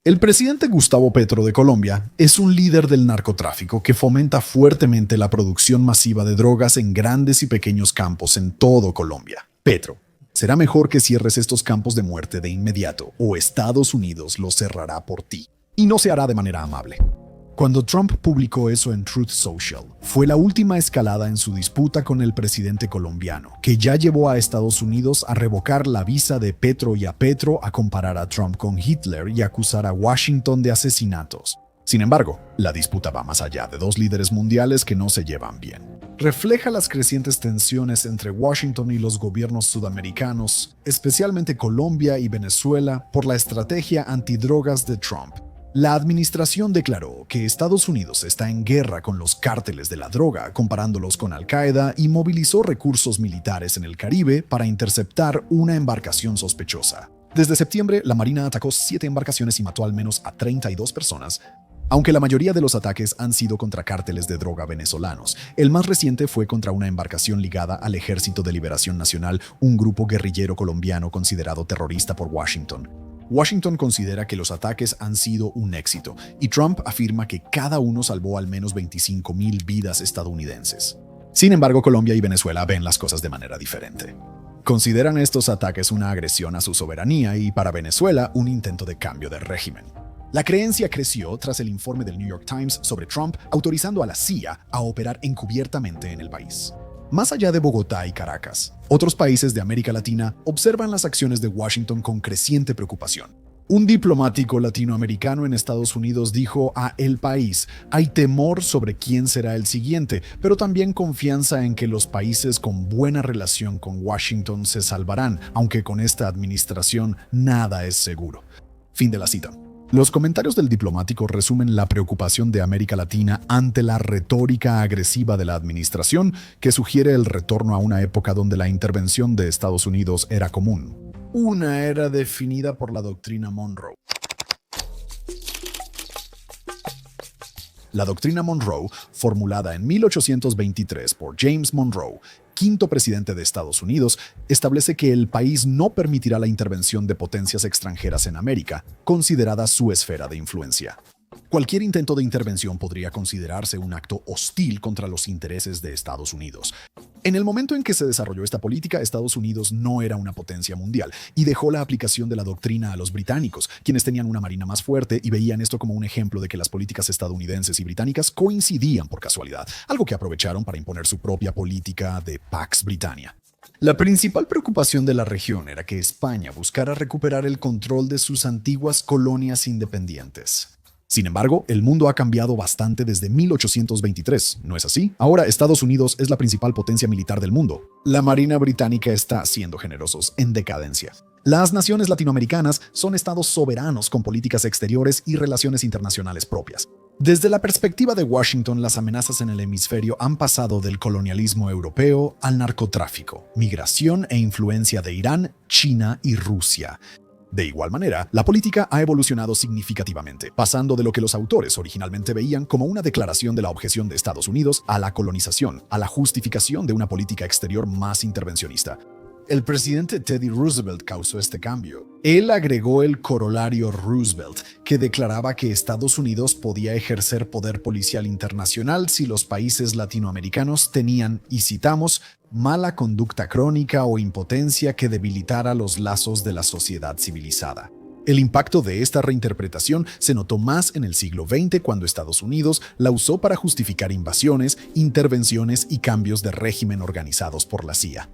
El presidente Gustavo Petro de Colombia es un líder del narcotráfico que fomenta fuertemente la producción masiva de drogas en grandes y pequeños campos en todo Colombia. Petro, será mejor que cierres estos campos de muerte de inmediato o Estados Unidos los cerrará por ti. Y no se hará de manera amable. Cuando Trump publicó eso en Truth Social, fue la última escalada en su disputa con el presidente colombiano, que ya llevó a Estados Unidos a revocar la visa de Petro y a Petro a comparar a Trump con Hitler y acusar a Washington de asesinatos. Sin embargo, la disputa va más allá de dos líderes mundiales que no se llevan bien. Refleja las crecientes tensiones entre Washington y los gobiernos sudamericanos, especialmente Colombia y Venezuela, por la estrategia antidrogas de Trump. La administración declaró que Estados Unidos está en guerra con los cárteles de la droga, comparándolos con Al-Qaeda, y movilizó recursos militares en el Caribe para interceptar una embarcación sospechosa. Desde septiembre, la Marina atacó 7 embarcaciones y mató al menos a 32 personas, aunque la mayoría de los ataques han sido contra cárteles de droga venezolanos. El más reciente fue contra una embarcación ligada al Ejército de Liberación Nacional, un grupo guerrillero colombiano considerado terrorista por Washington. Washington considera que los ataques han sido un éxito y Trump afirma que cada uno salvó al menos 25,000 vidas estadounidenses. Sin embargo, Colombia y Venezuela ven las cosas de manera diferente. Consideran estos ataques una agresión a su soberanía y, para Venezuela, un intento de cambio de régimen. La creencia creció tras el informe del New York Times sobre Trump autorizando a la CIA a operar encubiertamente en el país. Más allá de Bogotá y Caracas, otros países de América Latina observan las acciones de Washington con creciente preocupación. Un diplomático latinoamericano en Estados Unidos dijo a El País: hay temor sobre quién será el siguiente, pero también confianza en que los países con buena relación con Washington se salvarán, aunque con esta administración nada es seguro. Fin de la cita. Los comentarios del diplomático resumen la preocupación de América Latina ante la retórica agresiva de la administración, que sugiere el retorno a una época donde la intervención de Estados Unidos era común. Una era definida por la doctrina Monroe. La doctrina Monroe, formulada en 1823 por James Monroe, quinto presidente de Estados Unidos, establece que el país no permitirá la intervención de potencias extranjeras en América, considerada su esfera de influencia. Cualquier intento de intervención podría considerarse un acto hostil contra los intereses de Estados Unidos. En el momento en que se desarrolló esta política, Estados Unidos no era una potencia mundial y dejó la aplicación de la doctrina a los británicos, quienes tenían una marina más fuerte y veían esto como un ejemplo de que las políticas estadounidenses y británicas coincidían por casualidad, algo que aprovecharon para imponer su propia política de Pax Britannia. La principal preocupación de la región era que España buscara recuperar el control de sus antiguas colonias independientes. Sin embargo, el mundo ha cambiado bastante desde 1823, ¿no es así? Ahora Estados Unidos es la principal potencia militar del mundo. La Marina Británica está, siendo generosos, en decadencia. Las naciones latinoamericanas son estados soberanos con políticas exteriores y relaciones internacionales propias. Desde la perspectiva de Washington, las amenazas en el hemisferio han pasado del colonialismo europeo al narcotráfico, migración e influencia de Irán, China y Rusia. De igual manera, la política ha evolucionado significativamente, pasando de lo que los autores originalmente veían como una declaración de la objeción de Estados Unidos a la colonización, a la justificación de una política exterior más intervencionista. El presidente Teddy Roosevelt causó este cambio. Él agregó el corolario Roosevelt, que declaraba que Estados Unidos podía ejercer poder policial internacional si los países latinoamericanos tenían, y citamos, mala conducta crónica o impotencia que debilitara los lazos de la sociedad civilizada. El impacto de esta reinterpretación se notó más en el siglo XX, cuando Estados Unidos la usó para justificar invasiones, intervenciones y cambios de régimen organizados por la CIA.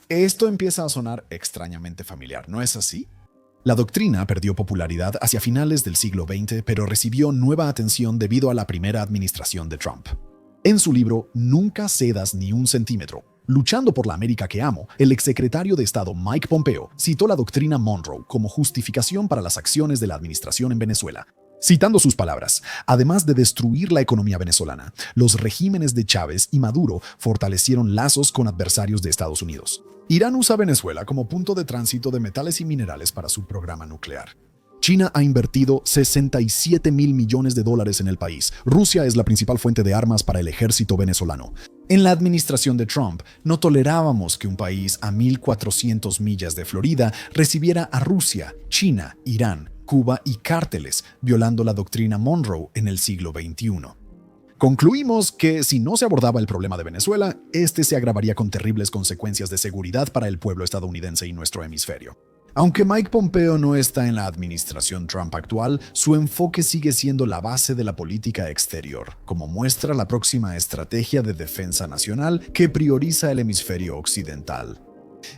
Esto empieza a sonar extrañamente familiar, ¿no es así? La doctrina perdió popularidad hacia finales del siglo XX, pero recibió nueva atención debido a la primera administración de Trump. En su libro Nunca cedas ni un centímetro, Luchando por la América que amo, el exsecretario de Estado Mike Pompeo citó la doctrina Monroe como justificación para las acciones de la administración en Venezuela. Citando sus palabras, además de destruir la economía venezolana, los regímenes de Chávez y Maduro fortalecieron lazos con adversarios de Estados Unidos. Irán usa Venezuela como punto de tránsito de metales y minerales para su programa nuclear. China ha invertido $67 mil millones en el país. Rusia es la principal fuente de armas para el ejército venezolano. En la administración de Trump, no tolerábamos que un país a 1.400 millas de Florida recibiera a Rusia, China, Irán, Cuba y cárteles, violando la doctrina Monroe en el siglo XXI. Concluimos que si no se abordaba el problema de Venezuela, este se agravaría con terribles consecuencias de seguridad para el pueblo estadounidense y nuestro hemisferio. Aunque Mike Pompeo no está en la administración Trump actual, su enfoque sigue siendo la base de la política exterior, como muestra la próxima estrategia de defensa nacional que prioriza el hemisferio occidental.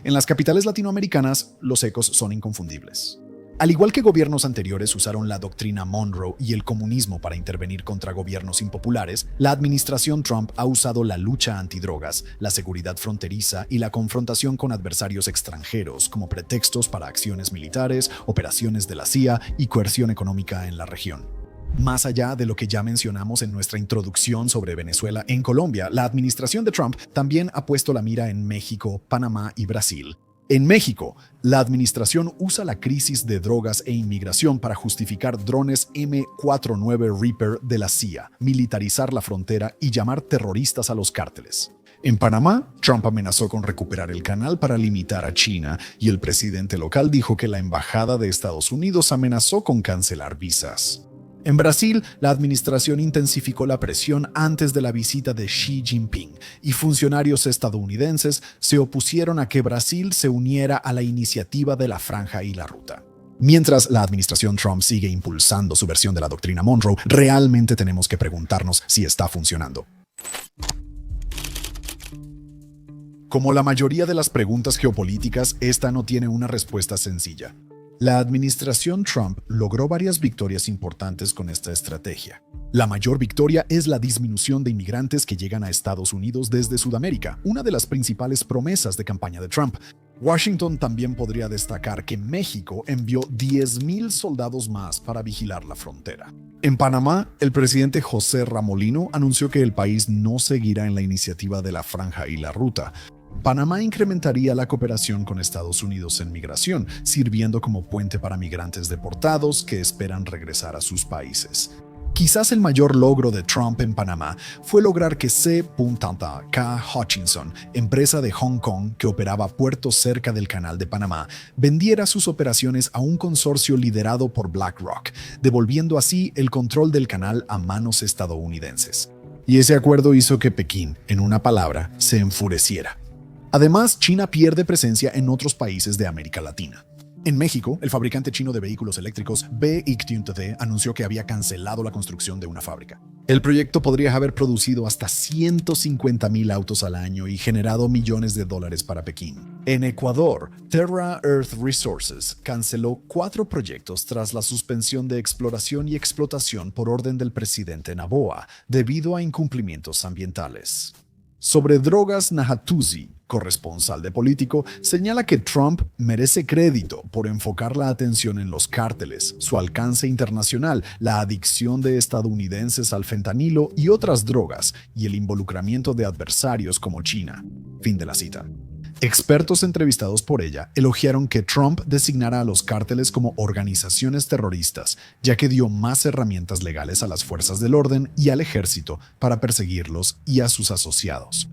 En las capitales latinoamericanas, los ecos son inconfundibles. Al igual que gobiernos anteriores usaron la doctrina Monroe y el comunismo para intervenir contra gobiernos impopulares, la administración Trump ha usado la lucha antidrogas, la seguridad fronteriza y la confrontación con adversarios extranjeros como pretextos para acciones militares, operaciones de la CIA y coerción económica en la región. Más allá de lo que ya mencionamos en nuestra introducción sobre Venezuela, en Colombia, la administración de Trump también ha puesto la mira en México, Panamá y Brasil. En México, la administración usa la crisis de drogas e inmigración para justificar drones M-49 Reaper de la CIA, militarizar la frontera y llamar terroristas a los cárteles. En Panamá, Trump amenazó con recuperar el canal para limitar a China y el presidente local dijo que la embajada de Estados Unidos amenazó con cancelar visas. En Brasil, la administración intensificó la presión antes de la visita de Xi Jinping y funcionarios estadounidenses se opusieron a que Brasil se uniera a la iniciativa de la Franja y la Ruta. Mientras la administración Trump sigue impulsando su versión de la doctrina Monroe, realmente tenemos que preguntarnos si está funcionando. Como la mayoría de las preguntas geopolíticas, esta no tiene una respuesta sencilla. La administración Trump logró varias victorias importantes con esta estrategia. La mayor victoria es la disminución de inmigrantes que llegan a Estados Unidos desde Sudamérica, una de las principales promesas de campaña de Trump. Washington también podría destacar que México envió 10,000 soldados más para vigilar la frontera. En Panamá, el presidente José Ramolino anunció que el país no seguirá en la iniciativa de la Franja y la Ruta. Panamá incrementaría la cooperación con Estados Unidos en migración, sirviendo como puente para migrantes deportados que esperan regresar a sus países. Quizás el mayor logro de Trump en Panamá fue lograr que C.K. Hutchinson, empresa de Hong Kong que operaba puertos cerca del Canal de Panamá, vendiera sus operaciones a un consorcio liderado por BlackRock, devolviendo así el control del canal a manos estadounidenses. Y ese acuerdo hizo que Pekín, en una palabra, se enfureciera. Además, China pierde presencia en otros países de América Latina. En México, el fabricante chino de vehículos eléctricos BYD anunció que había cancelado la construcción de una fábrica. El proyecto podría haber producido hasta 150,000 autos al año y generado millones de dólares para Pekín. En Ecuador, Terra Earth Resources canceló 4 proyectos tras la suspensión de exploración y explotación por orden del presidente Noboa, debido a incumplimientos ambientales. Sobre drogas, Nahatuzi, corresponsal de Político, señala que Trump merece crédito por enfocar la atención en los cárteles, su alcance internacional, la adicción de estadounidenses al fentanilo y otras drogas, y el involucramiento de adversarios como China. Fin de la cita. Expertos entrevistados por ella elogiaron que Trump designara a los cárteles como organizaciones terroristas, ya que dio más herramientas legales a las fuerzas del orden y al ejército para perseguirlos y a sus asociados.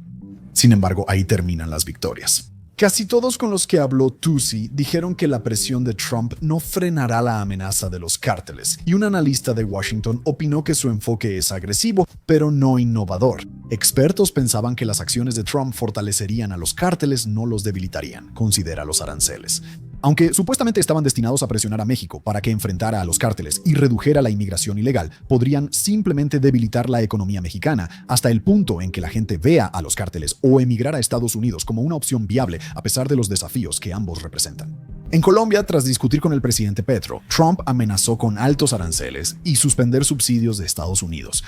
Sin embargo, ahí terminan las victorias. Casi todos con los que habló Tusi dijeron que la presión de Trump no frenará la amenaza de los cárteles, y un analista de Washington opinó que su enfoque es agresivo, pero no innovador. Expertos pensaban que las acciones de Trump fortalecerían a los cárteles, no los debilitarían, considera los aranceles. Aunque supuestamente estaban destinados a presionar a México para que enfrentara a los cárteles y redujera la inmigración ilegal, podrían simplemente debilitar la economía mexicana hasta el punto en que la gente vea a los cárteles o emigrar a Estados Unidos como una opción viable a pesar de los desafíos que ambos representan. En Colombia, tras discutir con el presidente Petro, Trump amenazó con altos aranceles y suspender subsidios de Estados Unidos.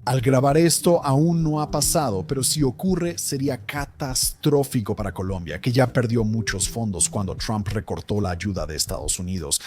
Al grabar esto aún no ha pasado, pero si ocurre sería catastrófico para Colombia, que ya perdió muchos fondos cuando Trump recortó la ayuda de Estados Unidos.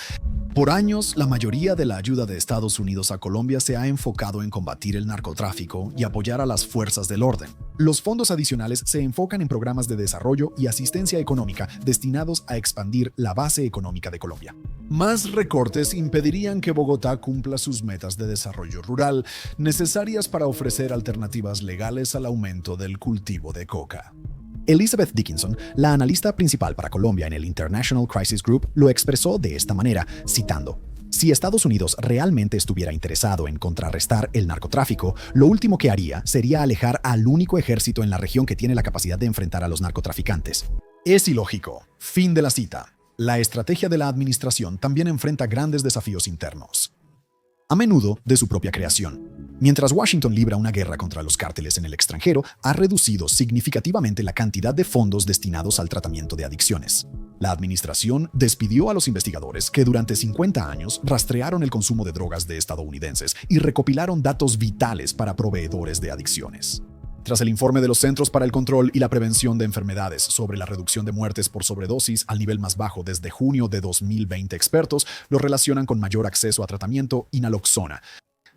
Por años, la mayoría de la ayuda de Estados Unidos a Colombia se ha enfocado en combatir el narcotráfico y apoyar a las fuerzas del orden. Los fondos adicionales se enfocan en programas de desarrollo y asistencia económica destinados a expandir la base económica de Colombia. Más recortes impedirían que Bogotá cumpla sus metas de desarrollo rural, necesarias para ofrecer alternativas legales al aumento del cultivo de coca. Elizabeth Dickinson, la analista principal para Colombia en el International Crisis Group, lo expresó de esta manera, citando: Si Estados Unidos realmente estuviera interesado en contrarrestar el narcotráfico, lo último que haría sería alejar al único ejército en la región que tiene la capacidad de enfrentar a los narcotraficantes. Es ilógico. Fin de la cita. La estrategia de la administración también enfrenta grandes desafíos internos, a menudo de su propia creación. Mientras Washington libra una guerra contra los cárteles en el extranjero, ha reducido significativamente la cantidad de fondos destinados al tratamiento de adicciones. La administración despidió a los investigadores que durante 50 años rastrearon el consumo de drogas de estadounidenses y recopilaron datos vitales para proveedores de adicciones. Tras el informe de los Centros para el Control y la Prevención de Enfermedades sobre la reducción de muertes por sobredosis al nivel más bajo desde junio de 2020, expertos lo relacionan con mayor acceso a tratamiento y naloxona.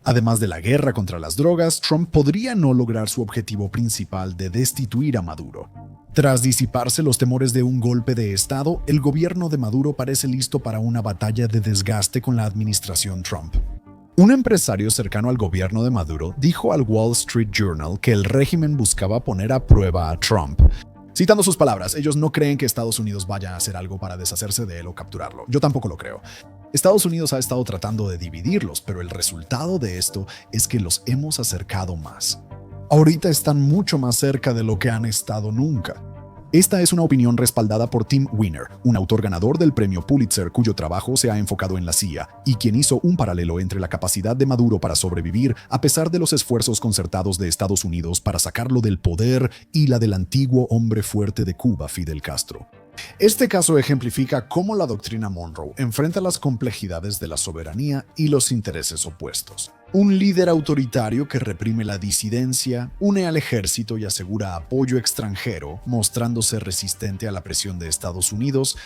Además de la guerra contra las drogas, Trump podría no lograr su objetivo principal de destituir a Maduro. Tras disiparse los temores de un golpe de Estado, el gobierno de Maduro parece listo para una batalla de desgaste con la administración Trump. Un empresario cercano al gobierno de Maduro dijo al Wall Street Journal que el régimen buscaba poner a prueba a Trump. Citando sus palabras, ellos no creen que Estados Unidos vaya a hacer algo para deshacerse de él o capturarlo. Yo tampoco lo creo. Estados Unidos ha estado tratando de dividirlos, pero el resultado de esto es que los hemos acercado más. Ahorita están mucho más cerca de lo que han estado nunca. Esta es una opinión respaldada por Tim Weiner, un autor ganador del premio Pulitzer cuyo trabajo se ha enfocado en la CIA y quien hizo un paralelo entre la capacidad de Maduro para sobrevivir a pesar de los esfuerzos concertados de Estados Unidos para sacarlo del poder y la del antiguo hombre fuerte de Cuba, Fidel Castro. Este caso ejemplifica cómo la doctrina Monroe enfrenta las complejidades de la soberanía y los intereses opuestos. Un líder autoritario que reprime la disidencia, une al ejército y asegura apoyo extranjero, mostrándose resistente a la presión de Estados Unidos,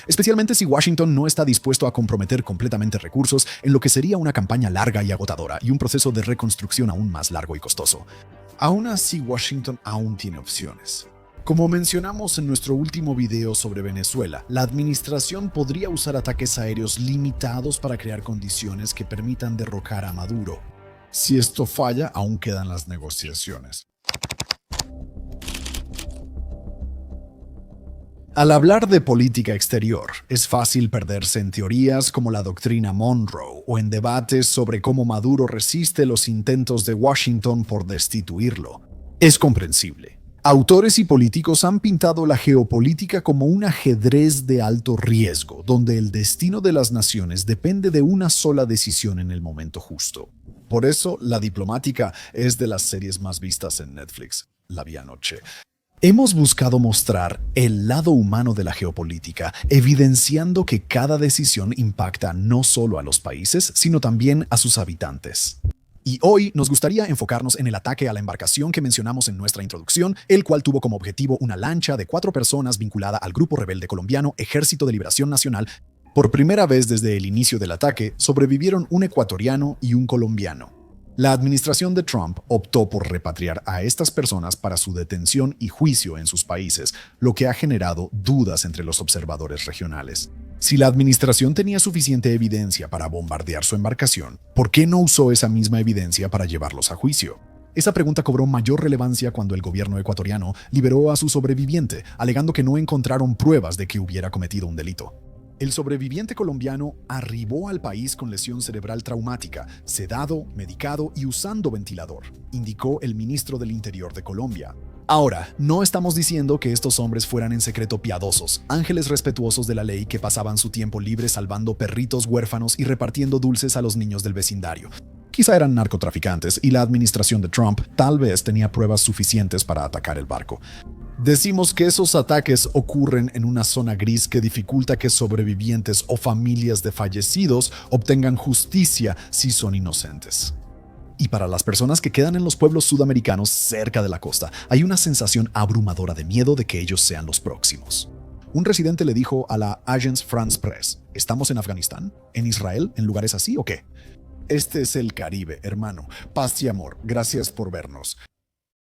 especialmente si Washington no está dispuesto a comprometer completamente recursos en lo que sería una campaña larga y agotadora y un proceso de reconstrucción aún más largo y costoso. Aún así, Washington aún tiene opciones. Como mencionamos en nuestro último video sobre Venezuela, la administración podría usar ataques aéreos limitados para crear condiciones que permitan derrocar a Maduro. Si esto falla, aún quedan las negociaciones. Al hablar de política exterior, es fácil perderse en teorías como la doctrina Monroe o en debates sobre cómo Maduro resiste los intentos de Washington por destituirlo. Es comprensible. Autores y políticos han pintado la geopolítica como un ajedrez de alto riesgo, donde el destino de las naciones depende de una sola decisión en el momento justo. Por eso, La Diplomática es de las series más vistas en Netflix. La vi anoche. Hemos buscado mostrar el lado humano de la geopolítica, evidenciando que cada decisión impacta no solo a los países, sino también a sus habitantes. Y hoy nos gustaría enfocarnos en el ataque a la embarcación que mencionamos en nuestra introducción, el cual tuvo como objetivo una lancha de 4 personas vinculada al grupo rebelde colombiano Ejército de Liberación Nacional. Por primera vez desde el inicio del ataque, sobrevivieron un ecuatoriano y un colombiano. La administración de Trump optó por repatriar a estas personas para su detención y juicio en sus países, lo que ha generado dudas entre los observadores regionales. Si la administración tenía suficiente evidencia para bombardear su embarcación, ¿por qué no usó esa misma evidencia para llevarlos a juicio? Esa pregunta cobró mayor relevancia cuando el gobierno ecuatoriano liberó a su sobreviviente, alegando que no encontraron pruebas de que hubiera cometido un delito. El sobreviviente colombiano arribó al país con lesión cerebral traumática, sedado, medicado y usando ventilador, indicó el ministro del Interior de Colombia. Ahora, no estamos diciendo que estos hombres fueran en secreto piadosos, ángeles respetuosos de la ley que pasaban su tiempo libre salvando perritos huérfanos y repartiendo dulces a los niños del vecindario. Quizá eran narcotraficantes y la administración de Trump tal vez tenía pruebas suficientes para atacar el barco. Decimos que esos ataques ocurren en una zona gris que dificulta que sobrevivientes o familias de fallecidos obtengan justicia si son inocentes. Y para las personas que quedan en los pueblos sudamericanos cerca de la costa, hay una sensación abrumadora de miedo de que ellos sean los próximos. Un residente le dijo a la Agence France Presse: ¿estamos en Afganistán? ¿En Israel? ¿En lugares así o qué? Este es el Caribe, hermano. Paz y amor. Gracias por vernos.